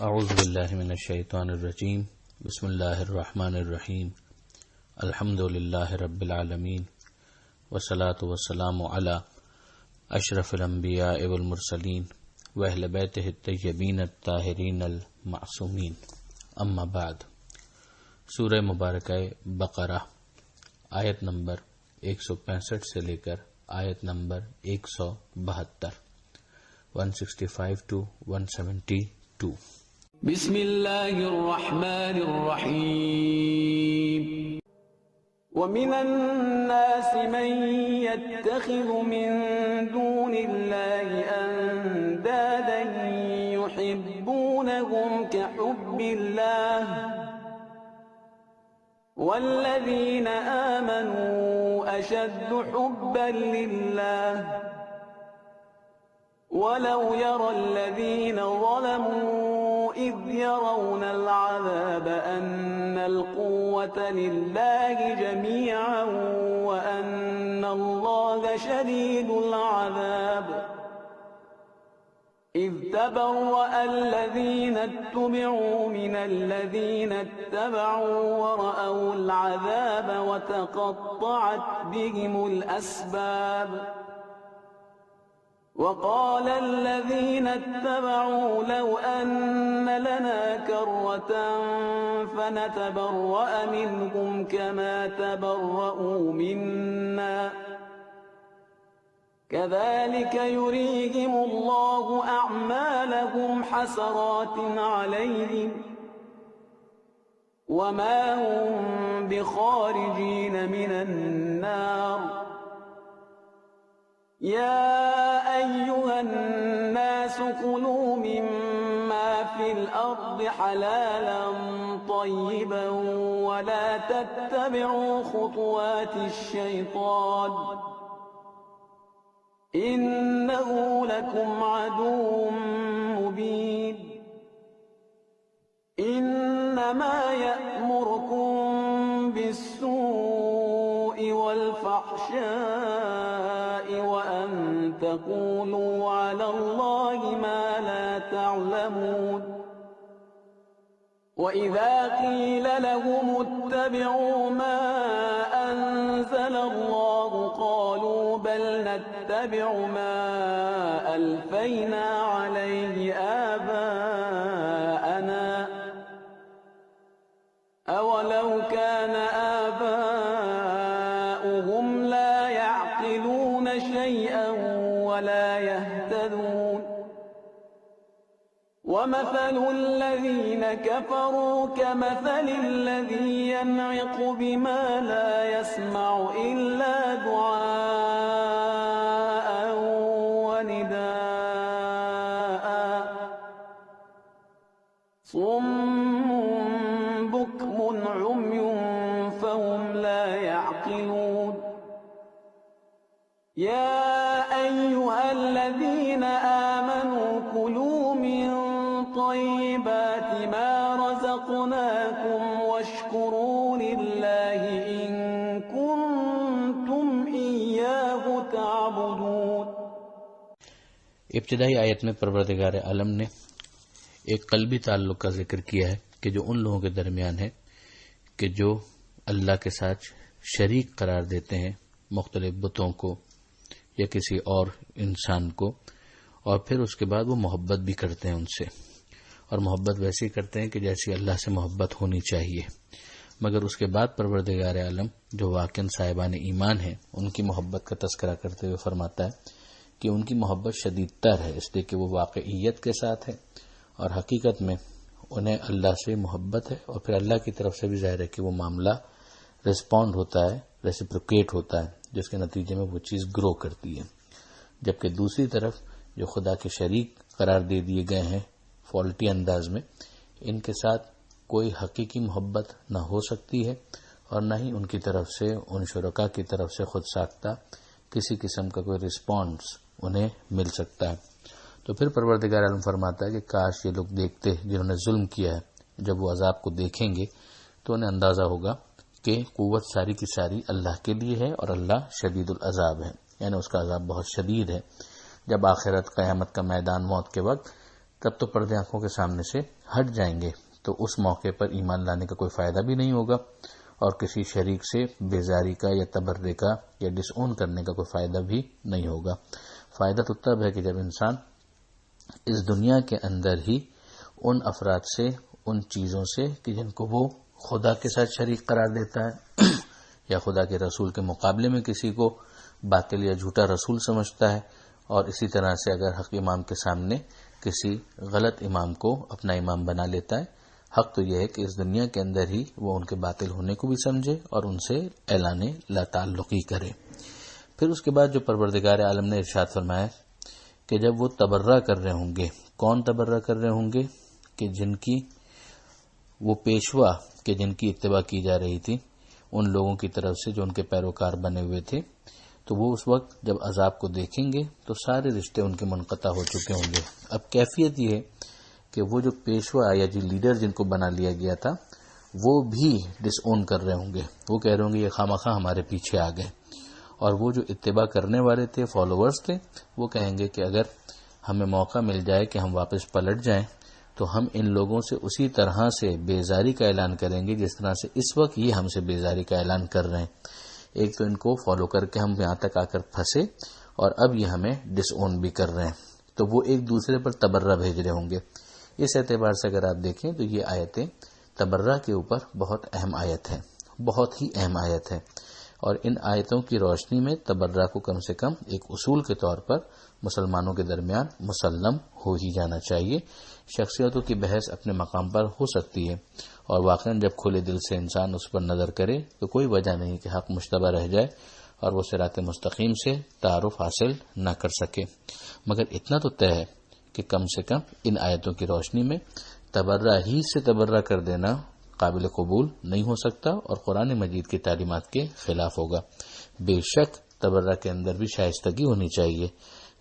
اعوذ باللہ من الشیطان الرجیم بسم اللہ الرحمن الرحیم الحمد للہ رب العالمین والصلاة والسلام علی اشرف الانبیاء والمرسلین واہل بیتہ الطیبین الطاہرین المعصومین اما بعد۔ سورہ مبارکہ بقرہ آیت نمبر 165 سے لے کر آیت نمبر 172 165 to 172۔ بسم اللہ الرحمن الرحیم۔ ومن الناس من يتخذ من دون الله اندادا يحبونهم كحب الله والذين آمنوا اشد حبا لله ولو يرى الذين ظلموا إذ يرون العذاب أن القوة لله جميعا وأن الله شديد العذاب إذ تبرأ الذين اتبعوا من الذين اتبعوا ورأوا العذاب وتقطعت بهم الأسباب وقال الذين اتبعوا لو أن لنا كرة فنتبرأ منهم كما تبرؤوا منا كذلك يريهم الله أعمالهم حسرات عليهم وما هم بخارجين من النار يا أيها الناس كلوا مما في الأرض حلالا طيبا ولا تتبعوا خطوات الشيطان إنه لكم عدو مبين إنما يأمركم بالسوء والفحشاء وأن تقولوا على الله ما لا تعلمون وإذا قيل لهم اتبعوا ما أنزل الله قالوا بل نتبع ما ألفينا عليه آباءنا أولو كان آباؤهم لا يعقلون شيئا ولا يهتدون ومثل الذين كفروا كمثل الذي ينعق بما لا يسمع إلا دعاء ونداء صم بكم عمي فهم لا يعقلون يا أيها الذين آمنوا كلوا من طيبات ما رزقناكم واشكروا لله إن كنتم إياه تعبدون۔ ابتدائی آیت میں پروردگار عالم نے ایک قلبی تعلق کا ذکر کیا ہے کہ جو ان لوگوں کے درمیان ہے کہ جو اللہ کے ساتھ شریک قرار دیتے ہیں مختلف بتوں کو یا کسی اور انسان کو، اور پھر اس کے بعد وہ محبت بھی کرتے ہیں ان سے، اور محبت ویسے کرتے ہیں کہ جیسی اللہ سے محبت ہونی چاہیے، مگر اس کے بعد پروردگار عالم جو واقعاً صاحبان ایمان ہیں ان کی محبت کا تذکرہ کرتے ہوئے فرماتا ہے کہ ان کی محبت شدید تر ہے، اس لیے کہ وہ واقعیت کے ساتھ ہے اور حقیقت میں انہیں اللہ سے محبت ہے، اور پھر اللہ کی طرف سے بھی ظاہر ہے کہ وہ معاملہ ریسپونڈ ہوتا ہے، ریسیپروکیٹ ہوتا ہے، جس کے نتیجے میں وہ چیز گرو کرتی ہے۔ جبکہ دوسری طرف جو خدا کے شریک قرار دے دیے گئے ہیں فالٹی انداز میں، ان کے ساتھ کوئی حقیقی محبت نہ ہو سکتی ہے اور نہ ہی ان کی طرف سے، ان شرکا کی طرف سے خود ساختہ کسی قسم کا کوئی رسپانس انہیں مل سکتا ہے۔ تو پھر پروردگار عالم فرماتا ہے کہ کاش یہ لوگ دیکھتے جنہوں نے ظلم کیا ہے، جب وہ عذاب کو دیکھیں گے تو انہیں اندازہ ہوگا کہ قوت ساری کی ساری اللہ کے لیے ہے اور اللہ شدید العذاب ہے، یعنی اس کا عذاب بہت شدید ہے۔ جب آخرت قیامت کا میدان موت کے وقت تب تو پردے آنکھوں کے سامنے سے ہٹ جائیں گے، تو اس موقع پر ایمان لانے کا کوئی فائدہ بھی نہیں ہوگا، اور کسی شریک سے بیزاری کا یا تبرے کا یا ڈس اون کرنے کا کوئی فائدہ بھی نہیں ہوگا۔ فائدہ تو تب ہے کہ جب انسان اس دنیا کے اندر ہی ان افراد سے، ان چیزوں سے کہ جن کو وہ خدا کے ساتھ شریک قرار دیتا ہے یا خدا کے رسول کے مقابلے میں کسی کو باطل یا جھوٹا رسول سمجھتا ہے، اور اسی طرح سے اگر حق امام کے سامنے کسی غلط امام کو اپنا امام بنا لیتا ہے، حق تو یہ ہے کہ اس دنیا کے اندر ہی وہ ان کے باطل ہونے کو بھی سمجھے اور ان سے اعلان لا تعلقی کرے۔ پھر اس کے بعد جو پروردگار عالم نے ارشاد فرمایا کہ جب وہ تبرہ کر رہے ہوں گے، کون تبرہ کر رہے ہوں گے؟ کہ جن کی وہ پیشوا کہ جن کی اتباع کی جا رہی تھی ان لوگوں کی طرف سے جو ان کے پیروکار بنے ہوئے تھے، تو وہ اس وقت جب عذاب کو دیکھیں گے تو سارے رشتے ان کے منقطع ہو چکے ہوں گے۔ اب کیفیت یہ ہے کہ وہ جو پیشوا یا جو لیڈر جن کو بنا لیا گیا تھا وہ بھی ڈس اون کر رہے ہوں گے، وہ کہہ رہے ہوں گے یہ خامخواہ ہمارے پیچھے آ گئے، اور وہ جو اتباع کرنے والے تھے، فالوورز تھے، وہ کہیں گے کہ اگر ہمیں موقع مل جائے کہ ہم واپس پلٹ جائیں تو ہم ان لوگوں سے اسی طرح سے بیزاری کا اعلان کریں گے جس طرح سے اس وقت یہ ہم سے بیزاری کا اعلان کر رہے ہیں۔ ایک تو ان کو فالو کر کے ہم یہاں تک آ کر پھنسے، اور اب یہ ہمیں ڈس اون بھی کر رہے ہیں، تو وہ ایک دوسرے پر تبرہ بھیج رہے ہوں گے۔ اس اعتبار سے اگر آپ دیکھیں تو یہ آیتیں تبرہ کے اوپر بہت اہم آیت ہے، بہت ہی اہم آیت ہے، اور ان آیتوں کی روشنی میں تبرہ کو کم سے کم ایک اصول کے طور پر مسلمانوں کے درمیان مسلم ہو ہی جانا چاہیے۔ شخصیتوں کی بحث اپنے مقام پر ہو سکتی ہے، اور واقعاً جب کھلے دل سے انسان اس پر نظر کرے تو کوئی وجہ نہیں کہ حق مشتبہ رہ جائے اور وہ صراط مستقیم سے تعارف حاصل نہ کر سکے، مگر اتنا تو طے ہے کہ کم سے کم ان آیتوں کی روشنی میں تبرہ ہی سے تبرہ کر دینا قابل قبول نہیں ہو سکتا اور قرآن مجید کی تعلیمات کے خلاف ہوگا۔ بے شک تبرہ کے اندر بھی شائستگی ہونی چاہیے،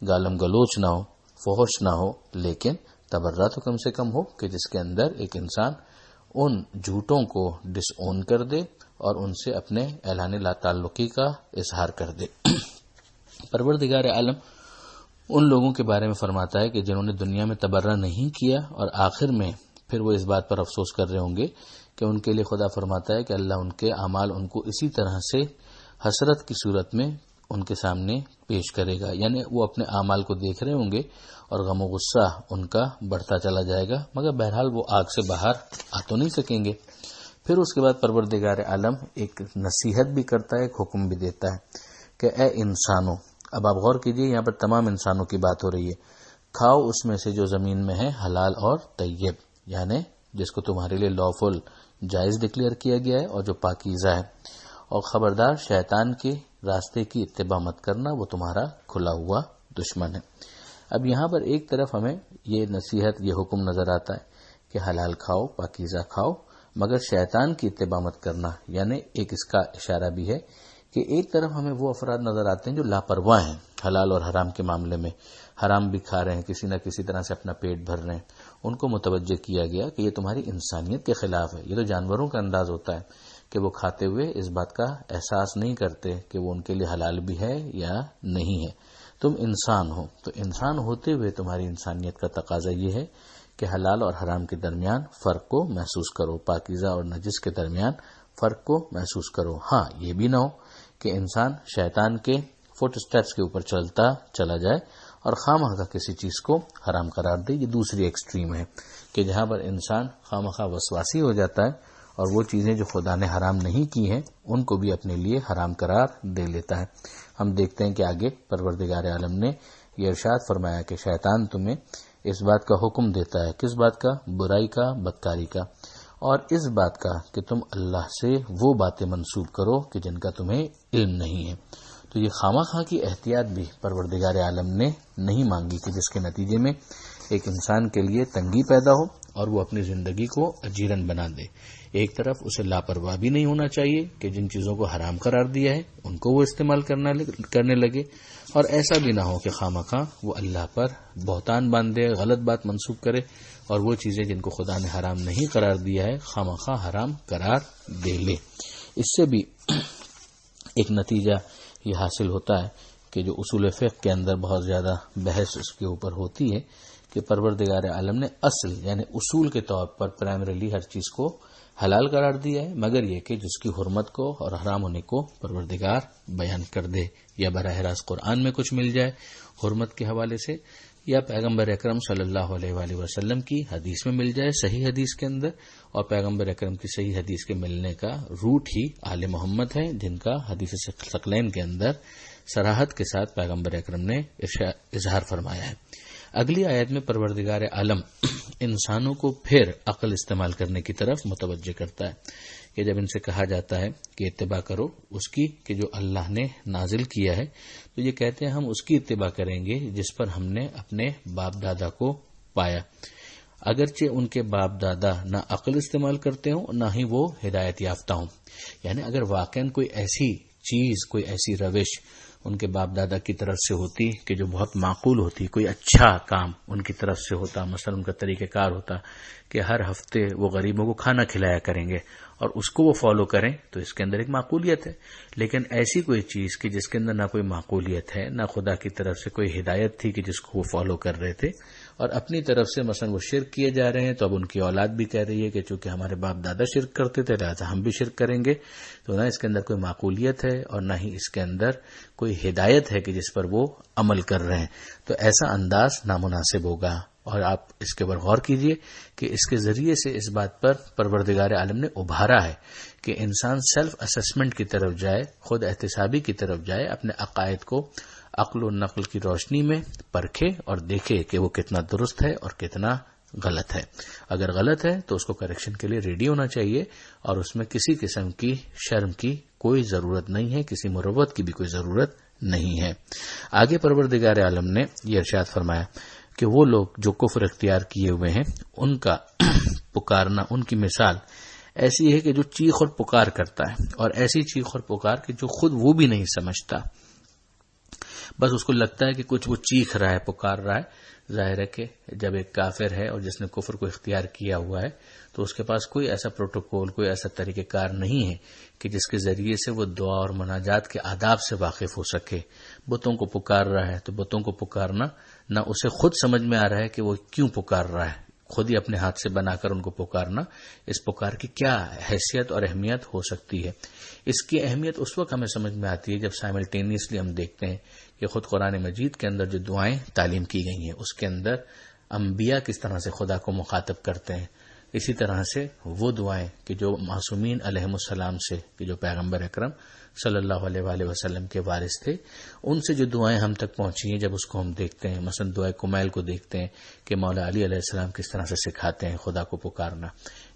گالم گلوچ نہ ہو، فحش نہ ہو، لیکن تبرہ تو کم سے کم ہو کہ جس کے اندر ایک انسان ان جھوٹوں کو ڈس اون کر دے اور ان سے اپنے اعلان لا تعلقی کا اظہار کر دے۔ پروردگار عالم ان لوگوں کے بارے میں فرماتا ہے کہ جنہوں نے دنیا میں تبرہ نہیں کیا اور آخر میں پھر وہ اس بات پر افسوس کر رہے ہوں گے کہ ان کے لیے خدا فرماتا ہے کہ اللہ ان کے اعمال ان کو اسی طرح سے حسرت کی صورت میں ان کے سامنے پیش کرے گا، یعنی وہ اپنے اعمال کو دیکھ رہے ہوں گے اور غم و غصہ ان کا بڑھتا چلا جائے گا، مگر بہرحال وہ آگ سے باہر آ تو نہیں سکیں گے۔ پھر اس کے بعد پروردگار عالم ایک نصیحت بھی کرتا ہے، ایک حکم بھی دیتا ہے کہ اے انسانوں، اب آپ غور کیجئے، یہاں پر تمام انسانوں کی بات ہو رہی ہے، کھاؤ اس میں سے جو زمین میں ہے حلال اور طیب، یعنی جس کو تمہارے لیے لافل جائز ڈکلیئر کیا گیا ہے اور جو پاکیزہ ہے، اور خبردار شیطان کے راستے کی اتباع مت کرنا، وہ تمہارا کھلا ہوا دشمن ہے۔ اب یہاں پر ایک طرف ہمیں یہ نصیحت، یہ حکم نظر آتا ہے کہ حلال کھاؤ، پاکیزہ کھاؤ، مگر شیطان کی اتباع مت کرنا، یعنی ایک اس کا اشارہ بھی ہے کہ ایک طرف ہمیں وہ افراد نظر آتے ہیں جو لاپرواہ ہیں حلال اور حرام کے معاملے میں، حرام بھی کھا رہے ہیں، کسی نہ کسی طرح سے اپنا پیٹ بھر رہے ہیں، ان کو متوجہ کیا گیا کہ یہ تمہاری انسانیت کے خلاف ہے۔ یہ تو جانوروں کا انداز ہوتا ہے کہ وہ کھاتے ہوئے اس بات کا احساس نہیں کرتے کہ وہ ان کے لیے حلال بھی ہے یا نہیں ہے۔ تم انسان ہو، تو انسان ہوتے ہوئے تمہاری انسانیت کا تقاضا یہ ہے کہ حلال اور حرام کے درمیان فرق کو محسوس کرو، پاکیزہ اور نجس کے درمیان فرق کو محسوس کرو۔ ہاں، یہ بھی نہ ہو کہ انسان شیطان کے فٹ اسٹیپس کے اوپر چلتا چلا جائے اور خواہ مخواہ کسی چیز کو حرام قرار دے۔ یہ دوسری ایکسٹریم ہے کہ جہاں پر انسان خواہ مخواہ وسواسی ہو جاتا ہے اور وہ چیزیں جو خدا نے حرام نہیں کی ہیں ان کو بھی اپنے لیے حرام قرار دے لیتا ہے۔ ہم دیکھتے ہیں کہ آگے پروردگار عالم نے یہ ارشاد فرمایا کہ شیطان تمہیں اس بات کا حکم دیتا ہے، کس بات کا؟ برائی کا، بدکاری کا، اور اس بات کا کہ تم اللہ سے وہ باتیں منسوب کرو کہ جن کا تمہیں علم نہیں ہے۔ تو یہ خواہ کی احتیاط بھی پروردگار عالم نے نہیں مانگی کہ جس کے نتیجے میں ایک انسان کے لیے تنگی پیدا ہو اور وہ اپنی زندگی کو اجیرن بنا دے۔ ایک طرف اسے لاپرواہ بھی نہیں ہونا چاہیے کہ جن چیزوں کو حرام قرار دیا ہے ان کو وہ استعمال کرنے لگے، اور ایسا بھی نہ ہو کہ خواہ وہ اللہ پر بہتان باندھے، غلط بات منسوب کرے اور وہ چیزیں جن کو خدا نے حرام نہیں قرار دیا ہے خواہ حرام قرار دے لے۔ اس سے بھی ایک نتیجہ یہ حاصل ہوتا ہے کہ جو اصول فقہ کے اندر بہت زیادہ بحث اس کے اوپر ہوتی ہے کہ پروردگار عالم نے اصل یعنی اصول کے طور پر پرائمریلی ہر چیز کو حلال قرار دیا ہے، مگر یہ کہ جس کی حرمت کو اور حرام ہونے کو پروردگار بیان کر دے، یا براہ راست قرآن میں کچھ مل جائے حرمت کے حوالے سے، یا پیغمبر اکرم صلی اللہ علیہ وآلہ وسلم کی حدیث میں مل جائے صحیح حدیث کے اندر، اور پیغمبر اکرم کی صحیح حدیث کے ملنے کا روٹ ہی آل محمد ہے، جن کا حدیث ثقلین کے اندر صراحت کے ساتھ پیغمبر اکرم نے اظہار فرمایا ہے۔ اگلی آیت میں پروردگار عالم انسانوں کو پھر عقل استعمال کرنے کی طرف متوجہ کرتا ہے کہ جب ان سے کہا جاتا ہے کہ اتباع کرو اس کی کہ جو اللہ نے نازل کیا ہے، تو یہ کہتے ہیں ہم اس کی اتباع کریں گے جس پر ہم نے اپنے باپ دادا کو پایا، اگرچہ ان کے باپ دادا نہ عقل استعمال کرتے ہوں نہ ہی وہ ہدایت یافتہ ہوں۔ یعنی اگر واقعاً کوئی ایسی چیز، کوئی ایسی روش ان کے باپ دادا کی طرف سے ہوتی کہ جو بہت معقول ہوتی، کوئی اچھا کام ان کی طرف سے ہوتا، مثلا ان کا طریقہ کار ہوتا کہ ہر ہفتے وہ غریبوں کو کھانا کھلایا کریں گے اور اس کو وہ فالو کریں، تو اس کے اندر ایک معقولیت ہے۔ لیکن ایسی کوئی چیز کہ جس کے اندر نہ کوئی معقولیت ہے، نہ خدا کی طرف سے کوئی ہدایت تھی کہ جس کو وہ فالو کر رہے تھے، اور اپنی طرف سے مثلا وہ شرک کیے جا رہے ہیں، تو اب ان کی اولاد بھی کہہ رہی ہے کہ چونکہ ہمارے باپ دادا شرک کرتے تھے لہٰذا ہم بھی شرک کریں گے، تو نہ اس کے اندر کوئی معقولیت ہے اور نہ ہی اس کے اندر کوئی ہدایت ہے کہ جس پر وہ عمل کر رہے ہیں، تو ایسا انداز نامناسب ہوگا۔ اور آپ اس کے اوپر غور کیجئے کہ اس کے ذریعے سے اس بات پر پروردگار عالم نے ابھارا ہے کہ انسان سیلف اسسمنٹ کی طرف جائے، خود احتسابی کی طرف جائے، اپنے عقائد کو عقل و نقل کی روشنی میں پرکھے اور دیکھے کہ وہ کتنا درست ہے اور کتنا غلط ہے۔ اگر غلط ہے تو اس کو کریکشن کے لیے ریڈی ہونا چاہیے، اور اس میں کسی قسم کی شرم کی کوئی ضرورت نہیں ہے، کسی مروت کی بھی کوئی ضرورت نہیں ہے۔ آگے پروردگار عالم نے یہ ارشاد فرمایا کہ وہ لوگ جو کفر اختیار کیے ہوئے ہیں ان کا پکارنا، ان کی مثال ایسی ہے کہ جو چیخ اور پکار کرتا ہے، اور ایسی چیخ اور پکار کہ جو خود وہ بھی نہیں سمجھتا، بس اس کو لگتا ہے کہ کچھ وہ چیخ رہا ہے، پکار رہا ہے۔ ظاہر ہے کہ جب ایک کافر ہے اور جس نے کفر کو اختیار کیا ہوا ہے تو اس کے پاس کوئی ایسا پروٹوکول، کوئی ایسا طریقہ کار نہیں ہے کہ جس کے ذریعے سے وہ دعا اور مناجات کے آداب سے واقف ہو سکے۔ بتوں کو پکار رہا ہے تو بتوں کو پکارنا نہ اسے خود سمجھ میں آ رہا ہے کہ وہ کیوں پکار رہا ہے، خود ہی اپنے ہاتھ سے بنا کر ان کو پکارنا، اس پکار کی کیا حیثیت اور اہمیت ہو سکتی ہے۔ اس کی اہمیت اس وقت ہمیں سمجھ میں آتی ہے جب سائملٹینیسلی ہم دیکھتے ہیں کہ خود قرآن مجید کے اندر جو دعائیں تعلیم کی گئی ہیں اس کے اندر انبیاء کس طرح سے خدا کو مخاطب کرتے ہیں، اسی طرح سے وہ دعائیں کہ جو معصومین علیہم السلام سے، کہ جو پیغمبر اکرم صلی اللہ علیہ وآلہ وسلم کے وارث تھے، ان سے جو دعائیں ہم تک پہنچی ہیں، جب اس کو ہم دیکھتے ہیں، مثلا دعائے کمیل کو دیکھتے ہیں کہ مولا علی علیہ السلام کس طرح سے سکھاتے ہیں خدا کو پکارنا،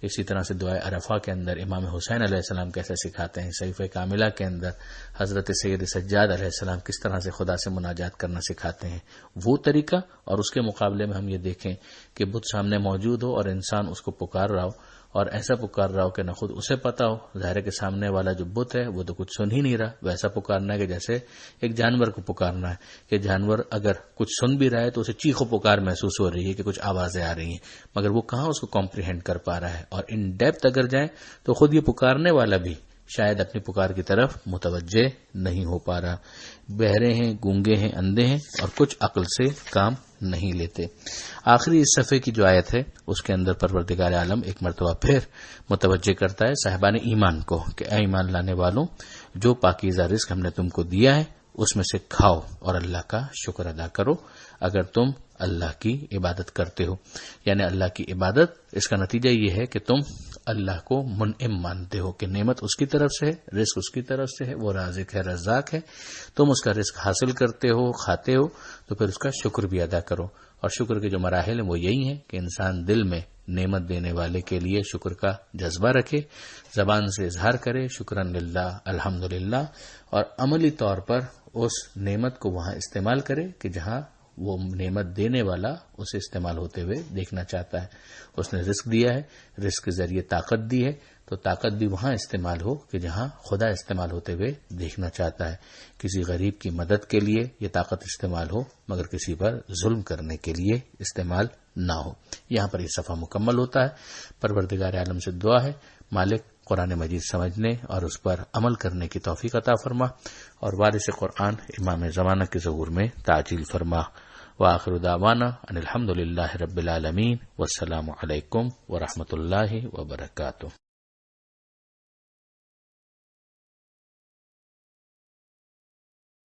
اسی طرح سے دعائے عرفہ کے اندر امام حسین علیہ السلام کیسے سکھاتے ہیں، صحیفہ کاملہ کے اندر حضرت سید سجاد علیہ السلام کس طرح سے خدا سے مناجات کرنا سکھاتے ہیں، وہ طریقہ، اور اس کے مقابلے میں ہم یہ دیکھیں کہ بت سامنے موجود ہو اور انسان اس کو پکار رہا ہو، اور ایسا پکار رہا ہو کہ نہ خود اسے پتا ہو، ظاہر کے سامنے والا جو بت ہے وہ تو کچھ سن ہی نہیں رہا، ویسا پکارنا ہے کہ جیسے ایک جانور کو پکارنا ہے کہ جانور اگر کچھ سن بھی رہا ہے تو اسے چیخ و پکار محسوس ہو رہی ہے کہ کچھ آوازیں آ رہی ہیں، مگر وہ کہاں اس کو کمپریہینڈ کر پا رہا ہے، اور ان ڈیپتھ اگر جائیں تو خود یہ پکارنے والا بھی شاید اپنی پکار کی طرف متوجہ نہیں ہو پا رہا، بہرے ہیں، گونگے ہیں، اندھے ہیں، اور کچھ عقل سے کام نہیں لیتے۔ آخری اس صفحے کی جو آیت ہے اس کے اندر پروردگار عالم ایک مرتبہ پھر متوجہ کرتا ہے صاحبان ایمان کو کہ اے ایمان لانے والوں، جو پاکیزہ رزق ہم نے تم کو دیا ہے اس میں سے کھاؤ اور اللہ کا شکر ادا کرو اگر تم اللہ کی عبادت کرتے ہو۔ یعنی اللہ کی عبادت، اس کا نتیجہ یہ ہے کہ تم اللہ کو منعم مانتے ہو کہ نعمت اس کی طرف سے ہے، رزق اس کی طرف سے ہے، وہ رازق ہے، رزاق ہے، تم اس کا رزق حاصل کرتے ہو، کھاتے ہو، تو پھر اس کا شکر بھی ادا کرو۔ اور شکر کے جو مراحل ہیں وہ یہی ہیں کہ انسان دل میں نعمت دینے والے کے لیے شکر کا جذبہ رکھے، زبان سے اظہار کرے شکرن للہ، الحمدللہ، اور عملی طور پر اس نعمت کو وہاں استعمال کرے کہ جہاں وہ نعمت دینے والا اسے استعمال ہوتے ہوئے دیکھنا چاہتا ہے۔ اس نے رزق دیا ہے، رزق کے ذریعے طاقت دی ہے، تو طاقت بھی وہاں استعمال ہو کہ جہاں خدا استعمال ہوتے ہوئے دیکھنا چاہتا ہے۔ کسی غریب کی مدد کے لیے یہ طاقت استعمال ہو، مگر کسی پر ظلم کرنے کے لیے استعمال نہ ہو۔ یہاں پر یہ صفحہ مکمل ہوتا ہے۔ پروردگار عالم سے دعا ہے مالک قرآن مجید سمجھنے اور اس پر عمل کرنے کی توفیق عطا فرما، اور وارث قرآن امام زمانہ کے ظہور میں تعجیل فرما۔ وآخر دعوانا ان الحمد للہ رب العالمین، والسلام علیکم ورحمۃ اللہ وبرکاتہ۔